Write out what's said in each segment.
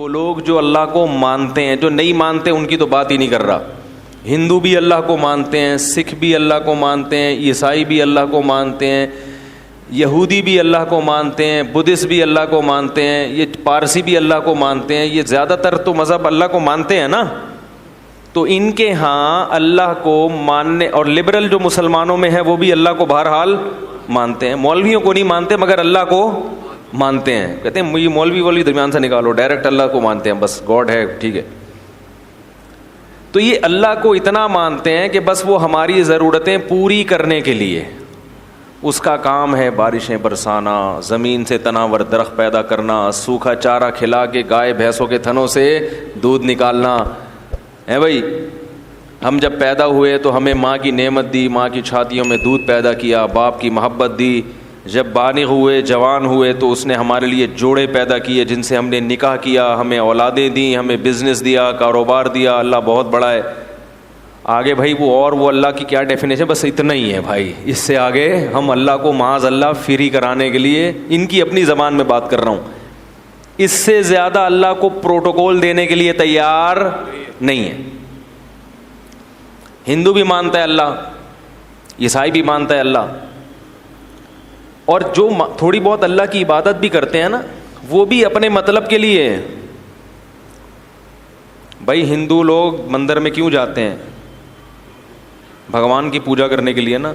وہ لوگ جو اللہ کو مانتے ہیں، جو نہیں مانتے ان کی تو بات ہی نہیں کر رہا. ہندو بھی اللہ کو مانتے ہیں، سکھ بھی اللہ کو مانتے ہیں، عیسائی بھی اللہ کو مانتے ہیں، یہودی بھی اللہ کو مانتے ہیں، بدھسٹ بھی اللہ کو مانتے ہیں، یہ پارسی بھی اللہ کو مانتے ہیں. یہ زیادہ تر تو مذہب اللہ کو مانتے ہیں نا. تو ان کے ہاں اللہ کو ماننے، اور لبرل جو مسلمانوں میں ہے وہ بھی اللہ کو بہرحال مانتے ہیں. مولویوں کو نہیں مانتے مگر اللہ کو مانتے ہیں. کہتے ہیں یہ مولوی درمیان سے نکالو، ڈائریکٹ اللہ کو مانتے ہیں، بس گاڈ ہے ٹھیک ہے. تو یہ اللہ کو اتنا مانتے ہیں کہ بس وہ ہماری ضرورتیں پوری کرنے کے لیے، اس کا کام ہے بارشیں برسانا، زمین سے تناور درخت پیدا کرنا، سوکھا چارہ کھلا کے گائے بھینسوں کے تھنوں سے دودھ نکالنا ہے. بھائی ہم جب پیدا ہوئے تو ہمیں ماں کی نعمت دی، ماں کی چھاتیوں میں دودھ پیدا کیا، باپ کی محبت دی. جب بالغ ہوئے، جوان ہوئے تو اس نے ہمارے لیے جوڑے پیدا کیے جن سے ہم نے نکاح کیا، ہمیں اولادیں دیں، ہمیں بزنس دیا، کاروبار دیا. اللہ بہت بڑا ہے. آگے بھائی وہ اللہ کی کیا ڈیفینیشن، بس اتنا ہی ہے بھائی. اس سے آگے ہم اللہ کو معاذ اللہ فری کرانے کے لیے ان کی اپنی زبان میں بات کر رہا ہوں، اس سے زیادہ اللہ کو پروٹوکول دینے کے لیے تیار نہیں ہے. ہندو بھی مانتا ہے اللہ، عیسائی بھی مانتا ہے اللہ، اور جو تھوڑی بہت اللہ کی عبادت بھی کرتے ہیں نا وہ بھی اپنے مطلب کے لیے. بھائی ہندو لوگ مندر میں کیوں جاتے ہیں؟ بھگوان کی پوجا کرنے کے لیے نا.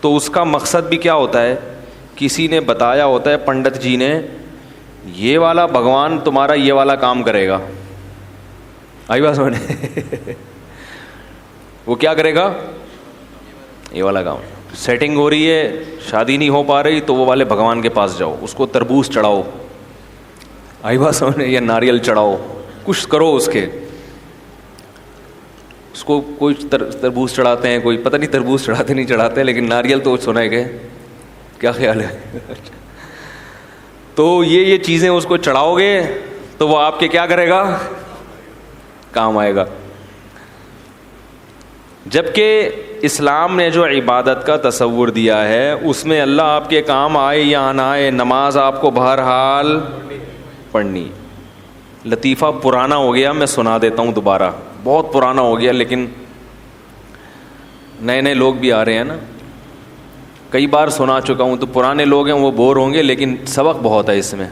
تو اس کا مقصد بھی کیا ہوتا ہے؟ کسی نے بتایا ہوتا ہے، پنڈت جی نے، یہ والا بھگوان تمہارا یہ والا کام کرے گا. آئی بات سمجھ؟ وہ کیا کرے گا؟ یہ والا کام. سیٹنگ ہو رہی ہے، شادی نہیں ہو پا رہی، تو وہ والے بھگوان کے پاس جاؤ، اس کو تربوز چڑھاؤ. آئی بات سمجھ؟ یا ناریل چڑھاؤ، کچھ کرو اس کے. اس کو کوئی تربوز چڑھاتے ہیں، کوئی پتہ نہیں تربوز چڑھاتے نہیں چڑھاتے، لیکن ناریل تو سنا ہے کہ کیا خیال ہے. تو یہ چیزیں اس کو چڑھاؤ گے تو وہ آپ کے کیا کرے گا؟ کام آئے گا. جبکہ اسلام نے جو عبادت کا تصور دیا ہے اس میں اللہ آپ کے کام آئے یا نہ آئے، نماز آپ کو بہرحال پڑھنی. لطیفہ پرانا ہو گیا، میں سنا دیتا ہوں دوبارہ، بہت پرانا ہو گیا لیکن نئے لوگ بھی آ رہے ہیں نا. کئی بار سنا چکا ہوں تو پرانے لوگ ہیں وہ بور ہوں گے، لیکن سبق بہت ہے اس میں.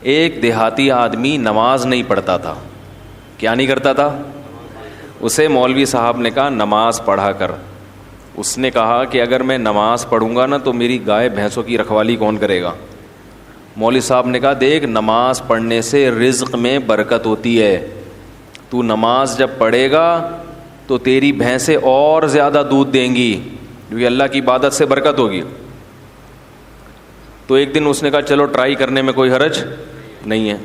ایک دیہاتی آدمی نماز نہیں پڑھتا تھا. کیا نہیں کرتا تھا؟ اسے مولوی صاحب نے کہا نماز پڑھا کر. اس نے کہا کہ اگر میں نماز پڑھوں گا نا تو میری گائے بھینسوں کی رکھوالی کون کرے گا؟ مولوی صاحب نے کہا دیکھ، نماز پڑھنے سے رزق میں برکت ہوتی ہے. تو نماز جب پڑھے گا تو تیری بھینسیں اور زیادہ دودھ دیں گی، کیونکہ اللہ کی عبادت سے برکت ہوگی. تو ایک دن اس نے کہا چلو ٹرائی کرنے میں کوئی حرج نہیں ہے.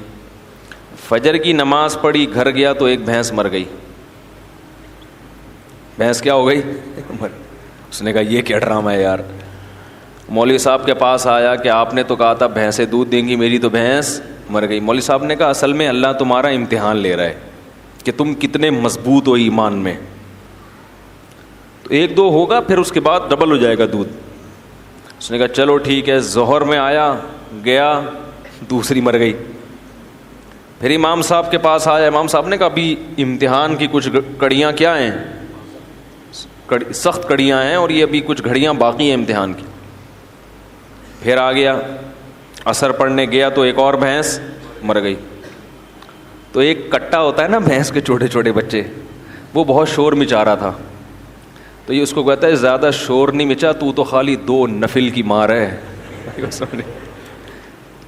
فجر کی نماز پڑھی، گھر گیا تو ایک بھینس مر گئی. بھینس کیا ہو گئی؟ اس نے کہا یہ کیا ڈرامہ ہے یار. مولوی صاحب کے پاس آیا کہ آپ نے تو کہا تھا بھینسیں دودھ دیں گی، میری تو بھینس مر گئی. مولوی صاحب نے کہا اصل میں اللہ تمہارا امتحان لے رہا ہے کہ تم کتنے مضبوط ہو ایمان میں. تو ایک دو ہوگا پھر اس کے بعد ڈبل ہو جائے گا دودھ. اس نے کہا چلو ٹھیک ہے. ظہر میں آیا، گیا، دوسری مر گئی. پھر امام صاحب کے پاس آیا. امام صاحب نے کہا ابھی امتحان کی کچھ کڑیاں کیا ہیں، سخت کڑیاں ہیں، اور یہ ابھی کچھ گھڑیاں باقی ہیں امتحان کی. پھر آ گیا، عصر پڑھنے گیا تو ایک اور بھینس مر گئی. تو ایک کٹا ہوتا ہے نا بھینس کے چھوٹے چھوٹے بچے، وہ بہت شور مچا رہا تھا. تو یہ اس کو کہتا ہے زیادہ شور نہیں مچا، تو خالی 2 نفل کی مار ہے.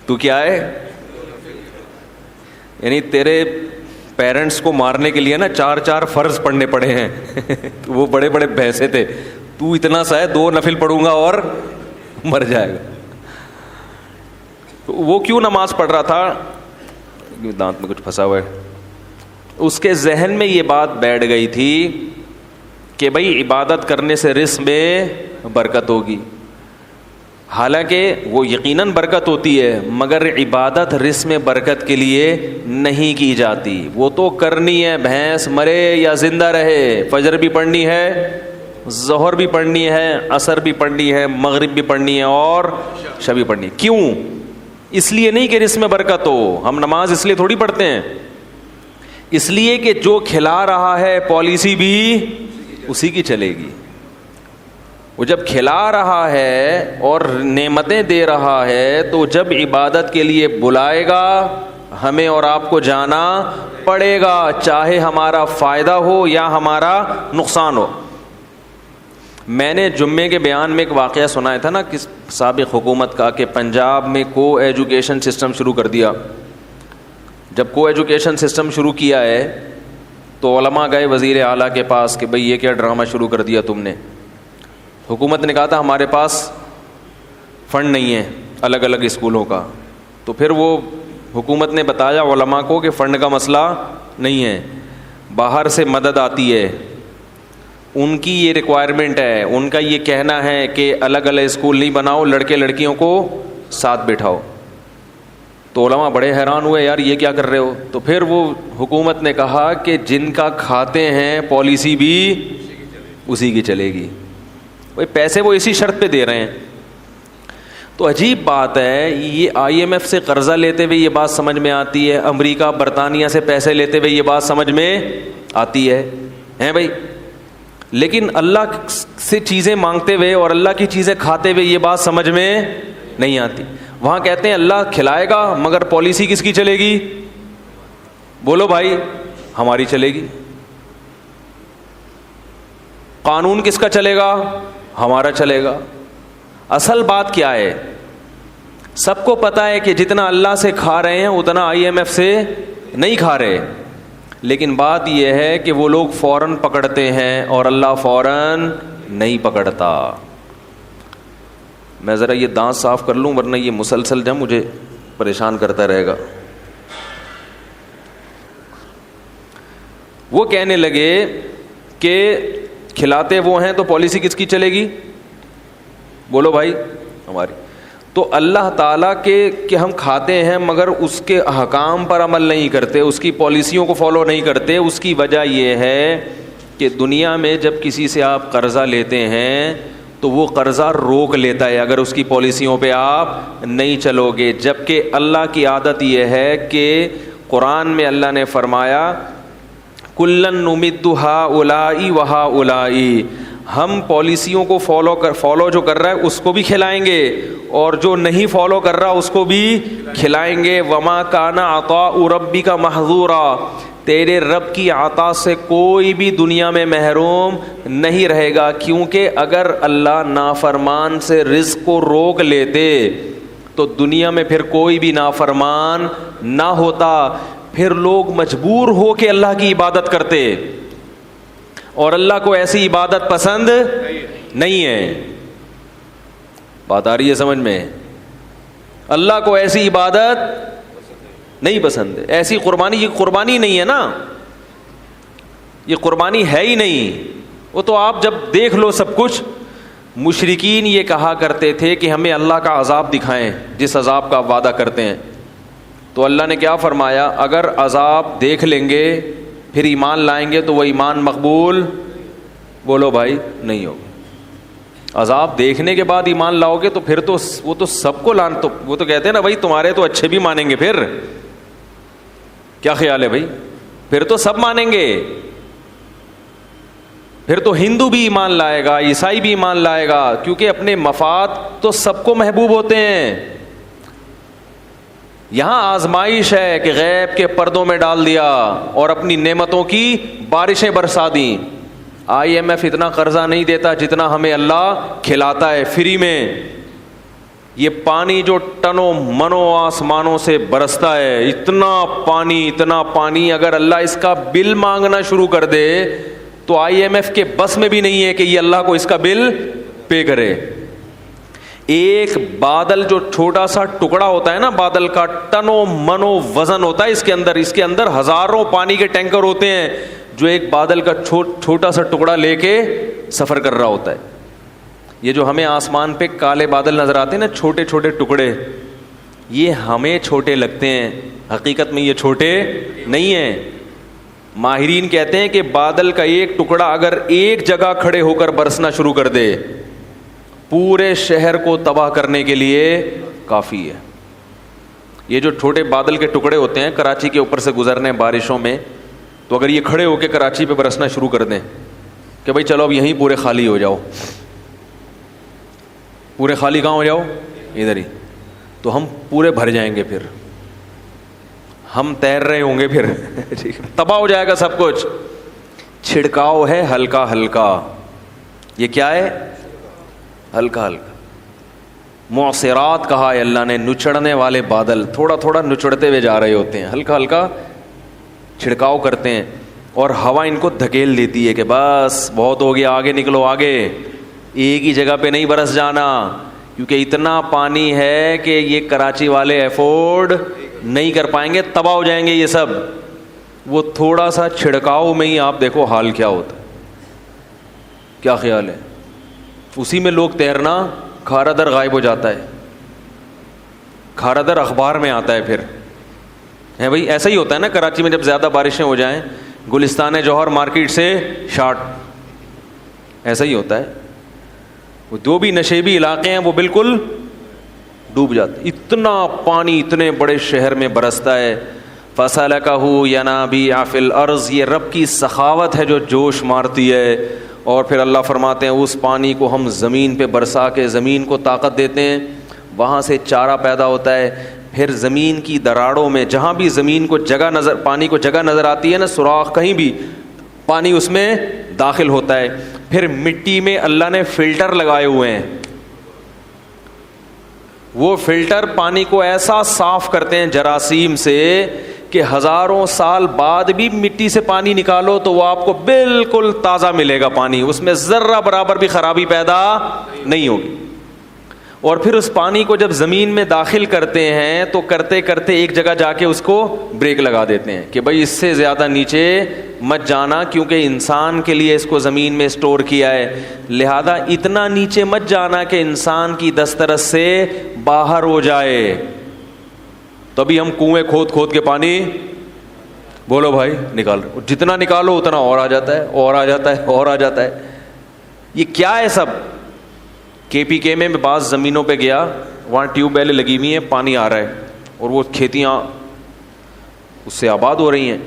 تو کیا ہے؟ یعنی تیرے پیرنٹس کو مارنے کے لیے نا 4 فرض پڑھنے پڑے ہیں. وہ بڑے بڑے بھینسے تھے، تو اتنا سا ہے 2 نفل پڑھوں گا اور مر جائے گا. تو وہ کیوں نماز پڑھ رہا تھا؟ دانت میں کچھ پھنسا ہوا ہے. اس کے ذہن میں یہ بات بیٹھ گئی تھی کہ بھائی عبادت کرنے سے رزق میں برکت ہوگی. حالانکہ وہ یقیناً برکت ہوتی ہے، مگر عبادت رزق میں برکت کے لیے نہیں کی جاتی. وہ تو کرنی ہے، بھینس مرے یا زندہ رہے. فجر بھی پڑھنی ہے، ظہر بھی پڑھنی ہے، عصر بھی پڑھنی ہے، مغرب بھی پڑھنی ہے، اور عشاء بھی پڑھنی ہے. کیوں؟ اس لیے نہیں کہ رزق میں برکت ہو. ہم نماز اس لیے تھوڑی پڑھتے ہیں, اس لیے کہ جو کھلا رہا ہے پالیسی بھی اسی کی چلے گی. وہ جب کھلا رہا ہے اور نعمتیں دے رہا ہے تو جب عبادت کے لیے بلائے گا ہمیں اور آپ کو جانا پڑے گا, چاہے ہمارا فائدہ ہو یا ہمارا نقصان ہو. میں نے جمعے کے بیان میں ایک واقعہ سنایا تھا نا کس سابق حکومت کا, کہ پنجاب میں کو ایجوکیشن سسٹم شروع کر دیا. جب کو ایجوکیشن سسٹم شروع کیا ہے تو علماء گئے وزیر اعلیٰ کے پاس کہ بھئی یہ کیا ڈرامہ شروع کر دیا تم نے. حکومت نے کہا تھا ہمارے پاس فنڈ نہیں ہے الگ الگ اسکولوں کا. تو پھر وہ حکومت نے بتایا علماء کو کہ فنڈ کا مسئلہ نہیں ہے, باہر سے مدد آتی ہے, ان کی یہ ریکوائرمنٹ ہے, ان کا یہ کہنا ہے کہ الگ الگ اسکول نہیں بناؤ, لڑکے لڑکیوں کو ساتھ بٹھاؤ. تو علماء بڑے حیران ہوئے, یار یہ کیا کر رہے ہو. تو پھر وہ حکومت نے کہا کہ جن کا کھاتے ہیں پالیسی بھی اسی کی چلے گی. بھائی پیسے وہ اسی شرط پہ دے رہے ہیں. تو عجیب بات ہے, یہ آئی ایم ایف سے قرضہ لیتے ہوئے یہ بات سمجھ میں آتی ہے, امریکہ برطانیہ سے پیسے لیتے ہوئے یہ بات سمجھ میں آتی ہے ہیں بھائی, لیکن اللہ سے چیزیں مانگتے ہوئے اور اللہ کی چیزیں کھاتے ہوئے یہ بات سمجھ میں نہیں آتی. وہاں کہتے ہیں اللہ کھلائے گا مگر پالیسی کس کی چلے گی؟ بولو بھائی, ہماری چلے گی. قانون کس کا چلے گا؟ ہمارا چلے گا. اصل بات کیا ہے؟ سب کو پتا ہے کہ جتنا اللہ سے کھا رہے ہیں اتنا آئی ایم ایف سے نہیں کھا رہے, لیکن بات یہ ہے کہ وہ لوگ فوراً پکڑتے ہیں اور اللہ فوراً نہیں پکڑتا. میں ذرا یہ دانت صاف کر لوں ورنہ یہ مسلسل جب مجھے پریشان کرتا رہے گا. وہ کہنے لگے کہ کھلاتے وہ ہیں تو پالیسی کس کی چلے گی؟ بولو بھائی, ہماری. تو اللہ تعالیٰ کے کہ ہم کھاتے ہیں مگر اس کے احکام پر عمل نہیں کرتے, اس کی پالیسیوں کو فالو نہیں کرتے. اس کی وجہ یہ ہے کہ دنیا میں جب کسی سے آپ قرضہ لیتے ہیں تو وہ قرضہ روک لیتا ہے اگر اس کی پالیسیوں پہ آپ نہیں چلو گے. جبکہ اللہ کی عادت یہ ہے کہ قرآن میں اللہ نے فرمایا کلن نمد ہؤلاء وہؤلاء, ہم پالیسیوں کو فالو جو کر رہا ہے اس کو بھی کھلائیں گے اور جو نہیں فالو کر رہا اس کو بھی کھلائیں گے. وما کان عطاء ربک محظورا, تیرے رب کی عطا سے کوئی بھی دنیا میں محروم نہیں رہے گا, کیونکہ اگر اللہ نافرمان سے رزق کو روک لیتے تو دنیا میں پھر کوئی بھی نافرمان نہ ہوتا, پھر لوگ مجبور ہو کے اللہ کی عبادت کرتے, اور اللہ کو ایسی عبادت پسند نہیں ہے. بات آ رہی ہے سمجھ میں؟ اللہ کو ایسی عبادت نہیں پسند ہے. ایسی قربانی, یہ قربانی نہیں ہے نا, یہ قربانی ہے ہی نہیں. وہ تو آپ جب دیکھ لو سب کچھ. مشرکین یہ کہا کرتے تھے کہ ہمیں اللہ کا عذاب دکھائیں جس عذاب کا آپ وعدہ کرتے ہیں. تو اللہ نے کیا فرمایا, اگر عذاب دیکھ لیں گے پھر ایمان لائیں گے تو وہ ایمان مقبول, بولو بھائی, نہیں ہوگا. عذاب دیکھنے کے بعد ایمان لاؤ گے تو پھر تو وہ تو سب کو لان, تو وہ تو کہتے ہیں نا بھائی تمہارے تو اچھے بھی مانیں گے, پھر کیا خیال ہے بھائی, پھر تو سب مانیں گے. پھر تو ہندو بھی ایمان لائے گا, عیسائی بھی ایمان لائے گا, کیونکہ اپنے مفاد تو سب کو محبوب ہوتے ہیں. یہاں آزمائش ہے کہ غیب کے پردوں میں ڈال دیا اور اپنی نعمتوں کی بارشیں برسا دیں. آئی ایم ایف اتنا قرضہ نہیں دیتا جتنا ہمیں اللہ کھلاتا ہے فری میں. یہ پانی جو ٹنوں منوں آسمانوں سے برستا ہے, اتنا پانی اگر اللہ اس کا بل مانگنا شروع کر دے تو آئی ایم ایف کے بس میں بھی نہیں ہے کہ یہ اللہ کو اس کا بل پے کرے. ایک بادل جو چھوٹا سا ٹکڑا ہوتا ہے نا بادل کا, ٹنوں منوں وزن ہوتا ہے اس کے اندر ہزاروں پانی کے ٹینکر ہوتے ہیں جو ایک بادل کا چھوٹا سا ٹکڑا لے کے سفر کر رہا ہوتا ہے. یہ جو ہمیں آسمان پہ کالے بادل نظر آتے ہیں نا, چھوٹے چھوٹے ٹکڑے, یہ ہمیں چھوٹے لگتے ہیں, حقیقت میں یہ چھوٹے نہیں ہیں. ماہرین کہتے ہیں کہ بادل کا ایک ٹکڑا اگر ایک جگہ کھڑے ہو کر برسنا شروع کر دے پورے شہر کو تباہ کرنے کے لیے کافی ہے. یہ جو چھوٹے بادل کے ٹکڑے ہوتے ہیں کراچی کے اوپر سے گزرنے بارشوں میں, تو اگر یہ کھڑے ہو کے کراچی پہ برسنا شروع کر دیں کہ بھائی چلو اب یہیں پورے خالی ہو جاؤ, پورے خالی کہاں ہو جاؤ, ادھر ہی, تو ہم پورے بھر جائیں گے, پھر ہم تیر رہے ہوں گے, پھر تباہ ہو جائے گا سب کچھ. چھڑکاؤ ہے ہلکا ہلکا, یہ کیا ہے, ہلکا ہلکا. معصرات کہا ہے اللہ نے, نچڑنے والے بادل, تھوڑا تھوڑا نچڑتے ہوئے جا رہے ہوتے ہیں, ہلکا ہلکا چھڑکاؤ کرتے ہیں, اور ہوا ان کو دھکیل دیتی ہے کہ بس بہت ہو گیا, آگے نکلو آگے, ایک ہی جگہ پہ نہیں برس جانا, کیونکہ اتنا پانی ہے کہ یہ کراچی والے افورڈ نہیں کر پائیں گے, تباہ ہو جائیں گے یہ سب. وہ تھوڑا سا چھڑکاؤ میں ہی آپ دیکھو حال کیا ہوتا ہے. کیا خیال ہے, اسی میں لوگ تیرنا, کھارا در غائب ہو جاتا ہے, کھارا در اخبار میں آتا ہے پھر, ہے بھائی ایسا ہی ہوتا ہے نا کراچی میں, جب زیادہ بارشیں ہو جائیں گلستان جوہر مارکیٹ سے شارٹ, ایسا ہی ہوتا ہے. وہ جو بھی نشیبی علاقے ہیں وہ بالکل ڈوب جاتے, اتنا پانی اتنے بڑے شہر میں برستا ہے. فَسَلَكَهُ يَنَابِيعَ فِي الْأَرْضِ, یہ رب کی سخاوت ہے جو جوش مارتی ہے. اور پھر اللہ فرماتے ہیں اس پانی کو ہم زمین پہ برسا کے زمین کو طاقت دیتے ہیں, وہاں سے چارہ پیدا ہوتا ہے. پھر زمین کی دراڑوں میں جہاں بھی زمین کو جگہ نظر, پانی کو جگہ نظر آتی ہے نا, سوراخ کہیں بھی, پانی اس میں داخل ہوتا ہے. پھر مٹی میں اللہ نے فلٹر لگائے ہوئے ہیں, وہ فلٹر پانی کو ایسا صاف کرتے ہیں جراثیم سے کہ ہزاروں سال بعد بھی مٹی سے پانی نکالو تو وہ آپ کو بالکل تازہ ملے گا پانی, اس میں ذرہ برابر بھی خرابی پیدا نہیں ہوگی. اور پھر اس پانی کو جب زمین میں داخل کرتے ہیں تو کرتے کرتے ایک جگہ جا کے اس کو بریک لگا دیتے ہیں کہ بھائی اس سے زیادہ نیچے مت جانا, کیونکہ انسان کے لیے اس کو زمین میں اسٹور کیا ہے, لہذا اتنا نیچے مت جانا کہ انسان کی دسترس سے باہر ہو جائے. تبھی ہم کنویں کھود کھود کے پانی, بولو بھائی, نکال رہے, جتنا نکالو اتنا اور آ جاتا ہے, اور آ جاتا ہے, اور آ جاتا ہے. یہ کیا ہے سب؟ KPK میں بعض زمینوں پہ گیا, وہاں ٹیوب ویلیں لگی ہوئی ہیں, پانی آ رہا ہے اور وہ کھیتیاں اس سے آباد ہو رہی ہیں.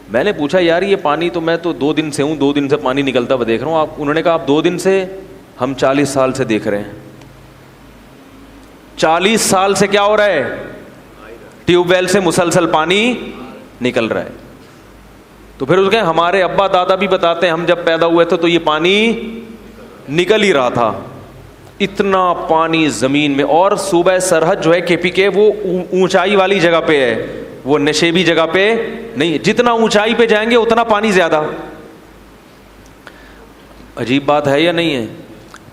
میں نے پوچھا یار یہ پانی تو, میں تو 2 دن سے ہوں, 2 دن سے پانی نکلتا ہوا دیکھ رہا ہوں آپ. انہوں نے کہا آپ 2 دن سے, ہم 40 سال سے دیکھ رہے ہیں. 40 سال سے کیا ہو رہا ہے, ٹیوب ویل سے مسلسل پانی نکل رہا ہے. تو پھر اس کے ہمارے ابا دادا بھی بتاتے ہیں ہم جب پیدا ہوئے تھے تو یہ پانی نکل ہی رہا تھا, اتنا پانی زمین میں. اور صوبہ سرحد جو ہے KPK وہ اونچائی والی جگہ پہ ہے, وہ نشیبی جگہ پہ نہیں, جتنا اونچائی پہ جائیں گے اتنا پانی زیادہ. عجیب بات ہے یا نہیں ہے؟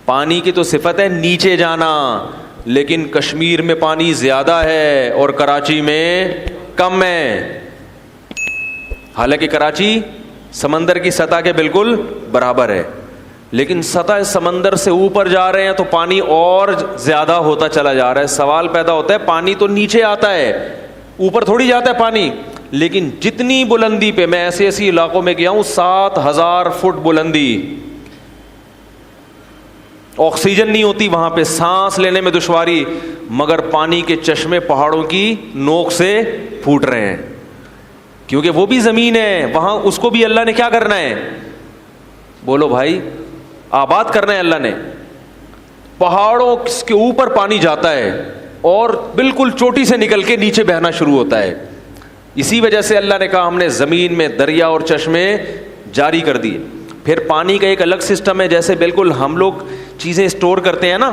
پانی کی تو صفت ہے نیچے جانا, لیکن کشمیر میں پانی زیادہ ہے اور کراچی میں کم ہے. حالانکہ کراچی سمندر کی سطح کے بالکل برابر ہے, لیکن سطح سمندر سے اوپر جا رہے ہیں تو پانی اور زیادہ ہوتا چلا جا رہا ہے. سوال پیدا ہوتا ہے پانی تو نیچے آتا ہے, اوپر تھوڑی جاتا ہے پانی. لیکن جتنی بلندی پہ, میں ایسے ایسی علاقوں میں گیا ہوں 7,000 فٹ بلندی, آکسیجن نہیں ہوتی وہاں پہ, سانس لینے میں دشواری, مگر پانی کے چشمے پہاڑوں کی نوک سے پھوٹ رہے ہیں, کیونکہ وہ بھی زمین ہے وہاں, اس کو بھی اللہ نے کیا کرنا ہے, بولو بھائی, آباد کرنا ہے اللہ نے. پہاڑوں کے اوپر پانی جاتا ہے اور بالکل چوٹی سے نکل کے نیچے بہنا شروع ہوتا ہے. اسی وجہ سے اللہ نے کہا ہم نے زمین میں دریا اور چشمے جاری کر دیے. پھر پانی کا ایک الگ سسٹم ہے, جیسے بالکل ہم لوگ چیزیں اسٹور کرتے ہیں نا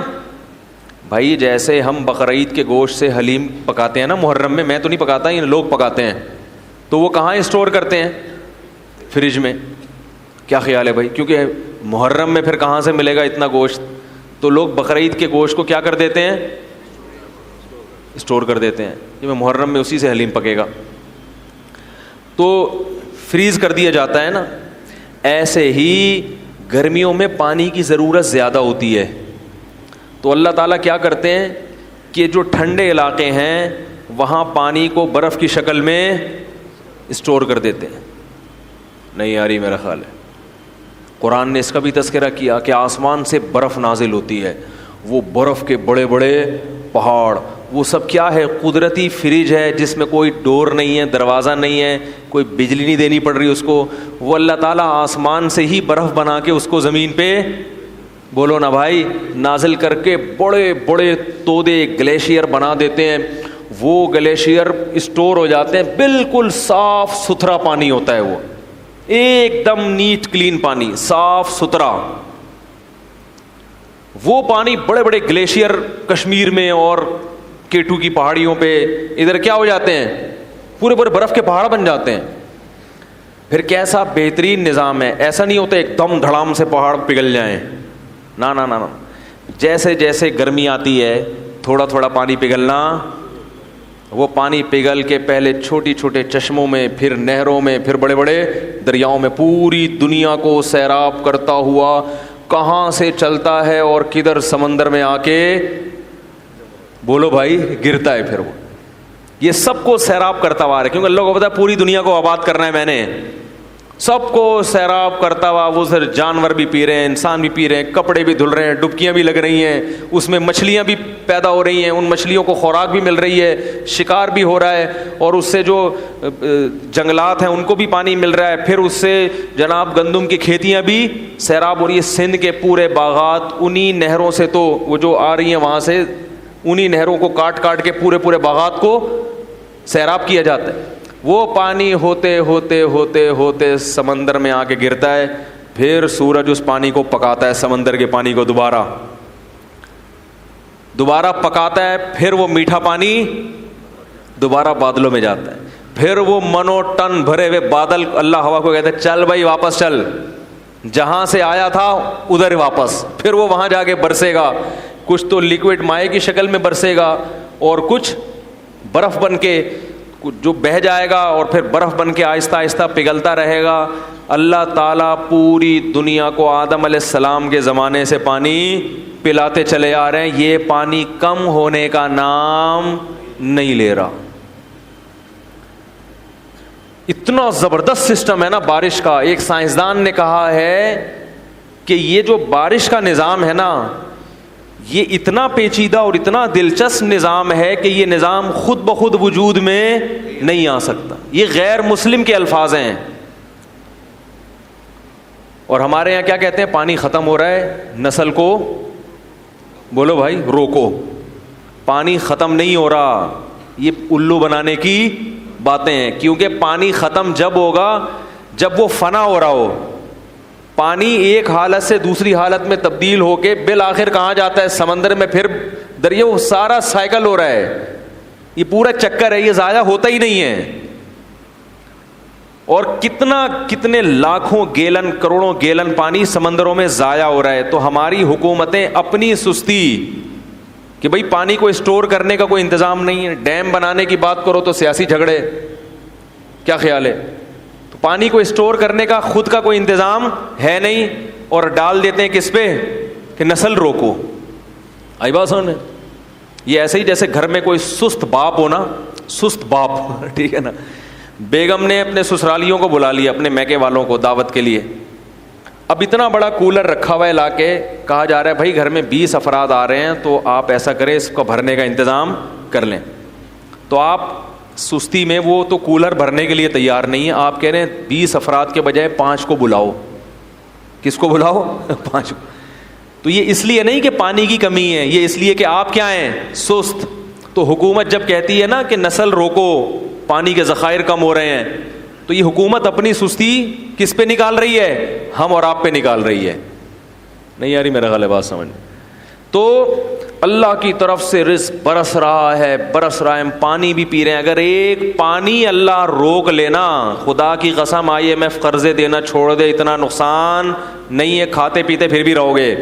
بھائی, جیسے ہم بقرعید کے گوشت سے حلیم پکاتے ہیں نا محرم میں, میں تو نہیں پکاتا, یہ لوگ پکاتے ہیں, تو وہ کہاں اسٹور کرتے ہیں, فریج میں. کیا خیال ہے بھائی, کیونکہ محرم میں پھر کہاں سے ملے گا اتنا گوشت, تو لوگ بقرعید کے گوشت کو کیا کر دیتے ہیں, اسٹور کر دیتے ہیں, کہ محرم میں اسی سے حلیم پکے گا, تو فریز کر دیا جاتا ہے نا. ایسے ہی گرمیوں میں پانی کی ضرورت زیادہ ہوتی ہے, تو اللہ تعالیٰ کیا کرتے ہیں کہ جو ٹھنڈے علاقے ہیں وہاں پانی کو برف کی شکل میں اسٹور کر دیتے ہیں. نہیں آ رہی میرا خیال ہے, قرآن نے اس کا بھی تذکرہ کیا کہ آسمان سے برف نازل ہوتی ہے, وہ برف کے بڑے بڑے پہاڑ وہ سب کیا ہے؟ قدرتی فریج ہے جس میں کوئی ڈور نہیں ہے, دروازہ نہیں ہے, کوئی بجلی نہیں دینی پڑ رہی اس کو. وہ اللہ تعالیٰ آسمان سے ہی برف بنا کے اس کو زمین پہ, بولو نا بھائی, نازل کر کے بڑے بڑے تودے گلیشیئر بنا دیتے ہیں. وہ گلیشیئر اسٹور ہو جاتے ہیں, بالکل صاف ستھرا پانی ہوتا ہے, وہ ایک دم نیٹ کلین پانی, صاف ستھرا. وہ پانی بڑے بڑے گلیشیئر کشمیر میں اور K2 کی پہاڑیوں پہ ادھر کیا ہو جاتے ہیں؟ پورے پورے برف کے پہاڑ بن جاتے ہیں. پھر کیسا بہترین نظام ہے. ایسا نہیں ہوتا ایک دم دھڑام سے پہاڑ پگھل جائیں, نا نا نا نا. جیسے جیسے گرمی آتی ہے تھوڑا تھوڑا پانی پگھلنا. وہ پانی پگھل کے پہلے چھوٹی چھوٹے چشموں میں, پھر نہروں میں, پھر بڑے بڑے دریاؤں میں, پوری دنیا کو سیراب کرتا ہوا کہاں سے چلتا ہے اور کدھر سمندر میں آ کے, بولو بھائی, گرتا ہے. پھر وہ یہ سب کو سیراب کرتا ہوا ہے, کیونکہ اللہ کو پتا ہے پوری دنیا کو آباد کرنا ہے میں نے. سب کو سیراب کرتا ہوا وہ سر, جانور بھی پی رہے ہیں, انسان بھی پی رہے ہیں, کپڑے بھی دھل رہے ہیں, ڈبکیاں بھی لگ رہی ہیں, اس میں مچھلیاں بھی پیدا ہو رہی ہیں, ان مچھلیوں کو خوراک بھی مل رہی ہے, شکار بھی ہو رہا ہے, اور اس سے جو جنگلات ہیں ان کو بھی پانی مل رہا ہے. پھر اس سے جناب گندم کی کھیتیاں بھی سیراب ہو رہی ہے. سندھ کے پورے باغات انہی نہروں سے, تو وہ جو آ رہی ہیں وہاں سے, انہی نہروں کو کاٹ کاٹ کے پورے پورے باغات کو سیراب کیا جاتا ہے. وہ پانی ہوتے ہوتے ہوتے ہوتے سمندر میں آ کے گرتا ہے. پھر سورج اس پانی کو پکاتا ہے, سمندر کے پانی کو دوبارہ پکاتا ہے. پھر وہ میٹھا پانی دوبارہ بادلوں میں جاتا ہے. پھر وہ منو ٹن بھرے ہوئے بادل, اللہ ہوا کو کہتے ہیں چل بھائی واپس چل, جہاں سے آیا تھا ادھر واپس. پھر وہ وہاں جا کے برسے گا, کچھ تو لیکوڈ مائع کی شکل میں برسے گا, اور کچھ برف بن کے جو بہہ جائے گا, اور پھر برف بن کے آہستہ آہستہ پگھلتا رہے گا. اللہ تعالیٰ پوری دنیا کو آدم علیہ السلام کے زمانے سے پانی پلاتے چلے آ رہے ہیں. یہ پانی کم ہونے کا نام نہیں لے رہا. اتنا زبردست سسٹم ہے نا بارش کا. ایک سائنسدان نے کہا ہے کہ یہ جو بارش کا نظام ہے نا, یہ اتنا پیچیدہ اور اتنا دلچسپ نظام ہے کہ یہ نظام خود بخود وجود میں نہیں آ سکتا. یہ غیر مسلم کے الفاظ ہیں. اور ہمارے یہاں کیا کہتے ہیں؟ پانی ختم ہو رہا ہے, نسل کو بولو بھائی روکو. پانی ختم نہیں ہو رہا, یہ الو بنانے کی باتیں ہیں. کیونکہ پانی ختم جب ہوگا جب وہ فنا ہو رہا ہو. پانی ایک حالت سے دوسری حالت میں تبدیل ہو کے بالآخر کہاں جاتا ہے؟ سمندر میں, پھر دریا. وہ سارا سائیکل ہو رہا ہے, یہ پورا چکر ہے, یہ ضائع ہوتا ہی نہیں ہے. اور کتنے لاکھوں گیلن, کروڑوں گیلن پانی سمندروں میں ضائع ہو رہا ہے. تو ہماری حکومتیں اپنی سستی کہ بھئی پانی کو اسٹور کرنے کا کوئی انتظام نہیں ہے, ڈیم بنانے کی بات کرو تو سیاسی جھگڑے. کیا خیال ہے؟ تو پانی کو اسٹور کرنے کا خود کا کوئی انتظام ہے نہیں, اور ڈال دیتے ہیں کس پہ؟ کہ نسل روکو. آئی بات سمجھ میں؟ یہ ایسے ہی جیسے گھر میں کوئی سست باپ ہو نا, سست باپ, ٹھیک ہے نا. بیگم نے اپنے سسرالیوں کو بلا لیا, اپنے میکے والوں کو دعوت کے لیے. اب اتنا بڑا کولر رکھا ہوا ہے لا کے, کہا جا رہا ہے بھائی گھر میں 20 افراد آ رہے ہیں تو آپ ایسا کریں اس کو بھرنے کا انتظام کر لیں. تو آپ سستی میں وہ تو کولر بھرنے کے لیے تیار نہیں ہے, آپ کہہ رہے ہیں 20 افراد کے بجائے 5 کو بلاؤ. کس کو بلاؤ؟ 5 کو. تو یہ اس لیے نہیں کہ پانی کی کمی ہے, یہ اس لیے کہ آپ کیا ہیں؟ سست. تو حکومت جب کہتی ہے نا کہ نسل روکو, پانی کے ذخائر کم ہو رہے ہیں, تو یہ حکومت اپنی سستی کس پہ نکال رہی ہے؟ ہم اور آپ پہ نکال رہی ہے. نہیں یاری میرا غلط بات سمجھ. تو اللہ کی طرف سے رزق برس رہا ہے, برس رہا ہے, ہم پانی بھی پی رہے ہیں. اگر ایک پانی اللہ روک لینا, خدا کی قسم آئی ایم ایف قرضے دینا چھوڑ دے, اتنا نقصان نہیں ہے, کھاتے پیتے پھر بھی رہو گے.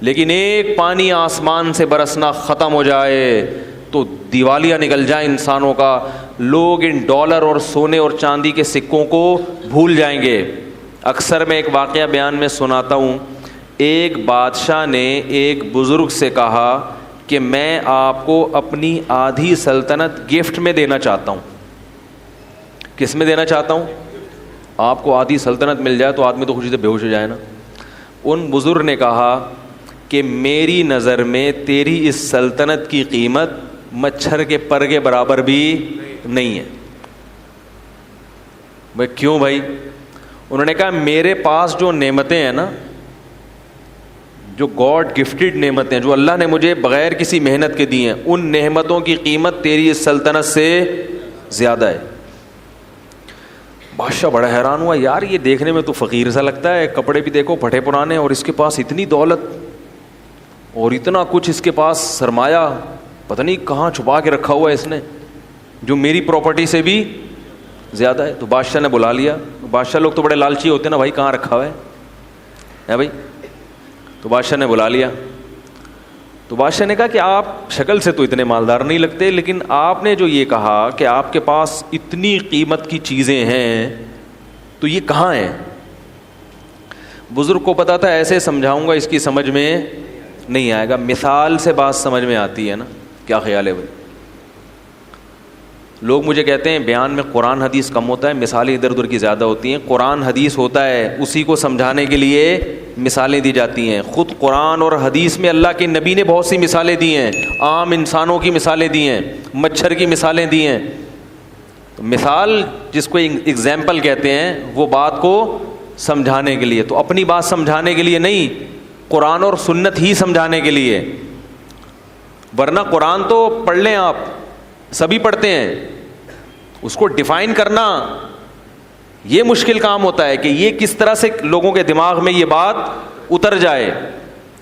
لیکن ایک پانی آسمان سے برسنا ختم ہو جائے تو دیوالیہ نکل جائے انسانوں کا. لوگ ان ڈالر اور سونے اور چاندی کے سکوں کو بھول جائیں گے. اکثر میں ایک واقعہ بیان میں سناتا ہوں. ایک بادشاہ نے ایک بزرگ سے کہا کہ میں آپ کو اپنی آدھی سلطنت گفٹ میں دینا چاہتا ہوں. کس میں دینا چاہتا ہوں؟ آپ کو آدھی سلطنت مل جائے تو آدمی تو خوشی سے بے ہوش ہو جائے نا. ان بزرگ نے کہا کہ میری نظر میں تیری اس سلطنت کی قیمت مچھر کے پر کے برابر بھی نہیں ہے. بھائی کیوں بھائی؟ انہوں نے کہا میرے پاس جو نعمتیں ہیں نا, جو گاڈ گفٹڈ نعمتیں جو اللہ نے مجھے بغیر کسی محنت کے دی ہیں, ان نعمتوں کی قیمت تیری اس سلطنت سے زیادہ ہے. بادشاہ بڑا حیران ہوا, یار یہ دیکھنے میں تو فقیر سا لگتا ہے, کپڑے بھی دیکھو پھٹے پرانے, اور اس کے پاس اتنی دولت اور اتنا کچھ, اس کے پاس سرمایہ پتہ نہیں کہاں چھپا کے رکھا ہوا ہے اس نے, جو میری پراپرٹی سے بھی زیادہ ہے. تو بادشاہ نے بلا لیا. بادشاہ لوگ تو بڑے لالچی ہوتے ہیں نا, بھائی کہاں رکھا ہوا ہے بھائی. تو بادشاہ نے بلا لیا. تو بادشاہ نے کہا کہ آپ شکل سے تو اتنے مالدار نہیں لگتے, لیکن آپ نے جو یہ کہا کہ آپ کے پاس اتنی قیمت کی چیزیں ہیں, تو یہ کہاں ہیں؟ بزرگ کو پتا تھا ایسے سمجھاؤں گا اس کی سمجھ میں نہیں آئے گا, مثال سے بات سمجھ میں آتی ہے نا. کیا خیال ہے بھائی؟ لوگ مجھے کہتے ہیں بیان میں قرآن حدیث کم ہوتا ہے, مثالیں ادھر ادھر کی زیادہ ہوتی ہیں. قرآن حدیث ہوتا ہے, اسی کو سمجھانے کے لیے مثالیں دی جاتی ہیں. خود قرآن اور حدیث میں اللہ کے نبی نے بہت سی مثالیں دی ہیں, عام انسانوں کی مثالیں دی ہیں, مچھر کی مثالیں دی ہیں. تو مثال جس کو ایگزامپل کہتے ہیں, وہ بات کو سمجھانے کے لیے, تو اپنی بات سمجھانے کے لیے نہیں, قرآن اور سنت ہی سمجھانے کے لیے. ورنہ قرآن تو پڑھ لیں آپ, سبھی پڑھتے ہیں, اس کو ڈیفائن کرنا یہ مشکل کام ہوتا ہے کہ یہ کس طرح سے لوگوں کے دماغ میں یہ بات اتر جائے.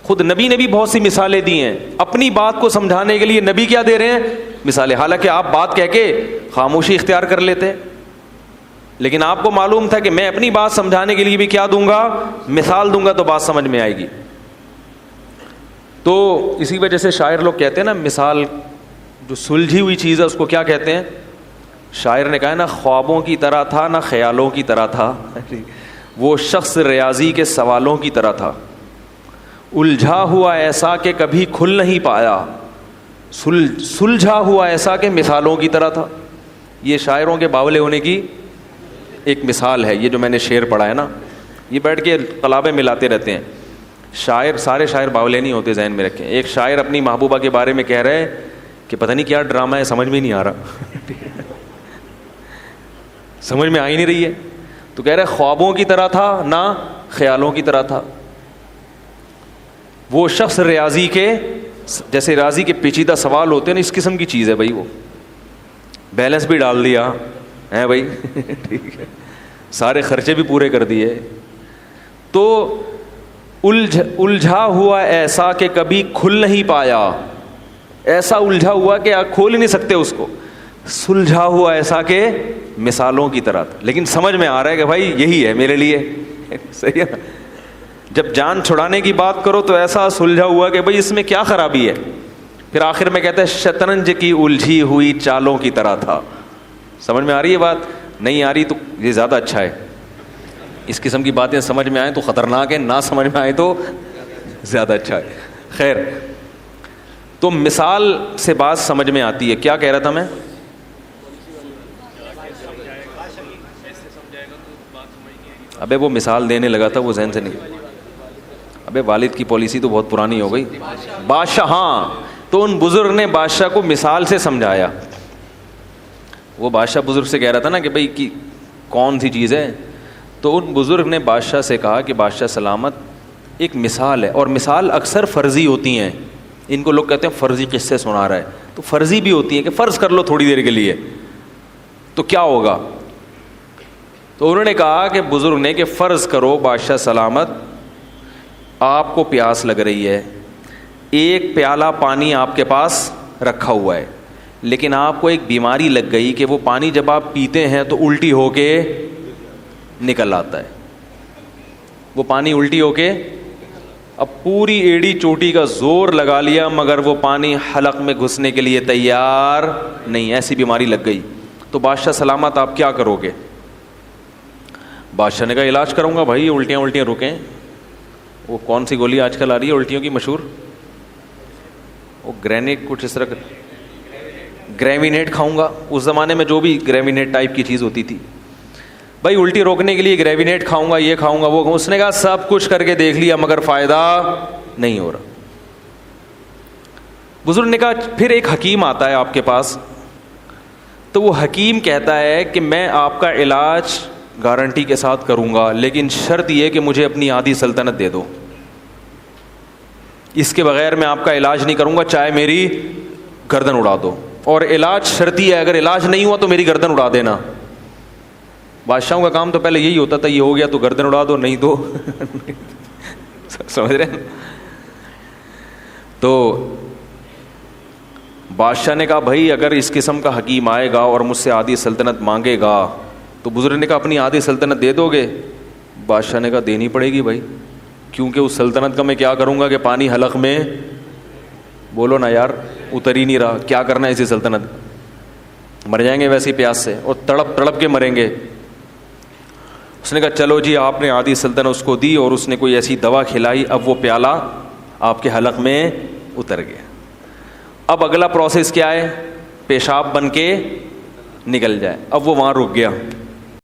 خود نبی نے بھی بہت سی مثالیں دی ہیں, اپنی بات کو سمجھانے کے لیے نبی کیا دے رہے ہیں؟ مثالیں. حالانکہ آپ بات کہہ کے خاموشی اختیار کر لیتے, لیکن آپ کو معلوم تھا کہ میں اپنی بات سمجھانے کے لیے بھی کیا دوں گا؟ مثال دوں گا, تو بات سمجھ میں آئے گی. تو اسی وجہ سے شاعر لوگ کہتے ہیں نا, مثال جو سلجھی ہوئی چیز ہے اس کو کیا کہتے ہیں؟ شاعر نے کہا ہے نا, خوابوں کی طرح تھا نہ خیالوں کی طرح تھا, وہ شخص ریاضی کے سوالوں کی طرح تھا, الجھا ہوا ایسا کہ کبھی کھل نہیں پایا, سلجھا ہوا ایسا کہ مثالوں کی طرح تھا. یہ شاعروں کے باولے ہونے کی ایک مثال ہے. یہ جو میں نے شعر پڑھا ہے نا, یہ بیٹھ کے قلابیں ملاتے رہتے ہیں. شاعر, سارے شاعر باولے نہیں ہوتے, ذہن میں رکھیں. ایک شاعر اپنی محبوبہ کے بارے میں کہہ رہے ہیں کہ پتہ نہیں کیا ڈرامہ ہے, سمجھ میں نہیں آ رہا, سمجھ میں آ ہی نہیں رہی ہے. تو کہہ رہے خوابوں کی طرح تھا نہ خیالوں کی طرح تھا, وہ شخص ریاضی کے, جیسے ریاضی کے پیچیدہ سوال ہوتے ہیں نا, اس قسم کی چیز ہے بھائی. وہ بیلنس بھی ڈال دیا ہے بھائی, ٹھیک ہے, سارے خرچے بھی پورے کر دیے. تو الجھا ہوا ایسا کہ کبھی کھل نہیں پایا, ایسا الجھا ہوا کہ آپ کھول ہی نہیں سکتے اس کو. سلجھا ہوا ایسا کہ مثالوں کی طرح تھا, لیکن سمجھ میں آ رہا ہے کہ بھائی یہی ہے میرے لیے, صحیح ہے نا. جب جان چھڑانے کی بات کرو تو ایسا سلجھا ہوا کہ بھائی اس میں کیا خرابی ہے. پھر آخر میں کہتے ہیں شطرنج کی الجھی ہوئی چالوں کی طرح تھا. سمجھ میں آ رہی ہے بات؟ نہیں آ رہی تو یہ زیادہ اچھا ہے. اس قسم کی باتیں سمجھ میں آئیں تو خطرناک ہے, نہ سمجھ میں آئے تو زیادہ اچھا ہے. خیر, تو مثال سے بات سمجھ میں آتی ہے. کیا کہہ رہا تھا میں؟ ابے وہ مثال دینے لگا تھا, وہ ذہن سے نہیں. ابے والد کی پالیسی تو بہت پرانی ہو گئی. بادشاہ, ہاں, تو ان بزرگ نے بادشاہ کو مثال سے سمجھایا. وہ بادشاہ بزرگ سے کہہ رہا تھا نا کہ بھائی کی کون سی چیز ہے, تو ان بزرگ نے بادشاہ سے کہا کہ بادشاہ سلامت, ایک مثال ہے, اور مثال اکثر فرضی ہوتی ہیں. ان کو لوگ کہتے ہیں فرضی قصے سنا رہا ہے, تو فرضی بھی ہوتی ہیں کہ فرض کر لو تھوڑی دیر کے لیے, تو کیا ہوگا. تو انہوں نے کہا کہ بزرگ نے کہ فرض کرو بادشاہ سلامت, آپ کو پیاس لگ رہی ہے, ایک پیالہ پانی آپ کے پاس رکھا ہوا ہے, لیکن آپ کو ایک بیماری لگ گئی کہ وہ پانی جب آپ پیتے ہیں تو الٹی ہو کے نکل آتا ہے. وہ پانی الٹی ہو کے, اب پوری ایڑی چوٹی کا زور لگا لیا مگر وہ پانی حلق میں گھسنے کے لیے تیار نہیں, ایسی بیماری لگ گئی. تو بادشاہ سلامت آپ کیا کرو گے؟ بادشاہ نے کہا علاج کروں گا بھائی, الٹیاں رکیں. وہ کون سی گولی آج کل آ رہی ہے الٹیوں کی مشہور, وہ گرینیٹ کچھ اس طرح, گریوینیٹ کھاؤں گا. اس زمانے میں جو بھی گریوینیٹ ٹائپ کی چیز ہوتی تھی, بھائی الٹی روکنے کے لیے گریوینیٹ کھاؤں گا, یہ کھاؤں گا, وہ کھاؤں. اس نے کہا سب کچھ کر کے دیکھ لیا مگر فائدہ نہیں ہو رہا. بزرگ نے کہا پھر ایک حکیم آتا ہے آپ کے پاس, تو وہ حکیم کہتا ہے کہ میں آپ کا علاج گارنٹی کے ساتھ کروں گا, لیکن شرط یہ کہ مجھے اپنی آدھی سلطنت دے دو, اس کے بغیر میں آپ کا علاج نہیں کروں گا, چاہے میری گردن اڑا دو. اور علاج شرطی ہے, اگر علاج نہیں ہوا تو میری گردن اڑا دینا. بادشاہوں کا کام تو پہلے یہی ہوتا تھا, یہ ہو گیا تو گردن اڑا دو, نہیں تو سمجھ رہے ہیں. تو بادشاہ نے کہا بھائی اگر اس قسم کا حکیم آئے گا اور مجھ سے آدھی سلطنت مانگے گا, تو بزرگ نے کہا اپنی آدھی سلطنت دے دو گے؟ بادشاہ نے کہا دینی پڑے گی بھائی, کیونکہ اس سلطنت کا میں کیا کروں گا کہ پانی حلق میں, بولو نا یار, اتر ہی نہیں رہا, کیا کرنا ہے اسی سلطنت, مر جائیں گے ویسی پیاس سے اور تڑپ تڑپ کے مریں گے. اس نے کہا چلو جی, آپ نے آدھی سلطنت اس کو دی اور اس نے کوئی ایسی دوا کھلائی, اب وہ پیالہ آپ کے حلق میں اتر گیا. اب اگلا پروسیس کیا ہے, پیشاب بن کے نکل جائے. اب وہ وہاں رک گیا.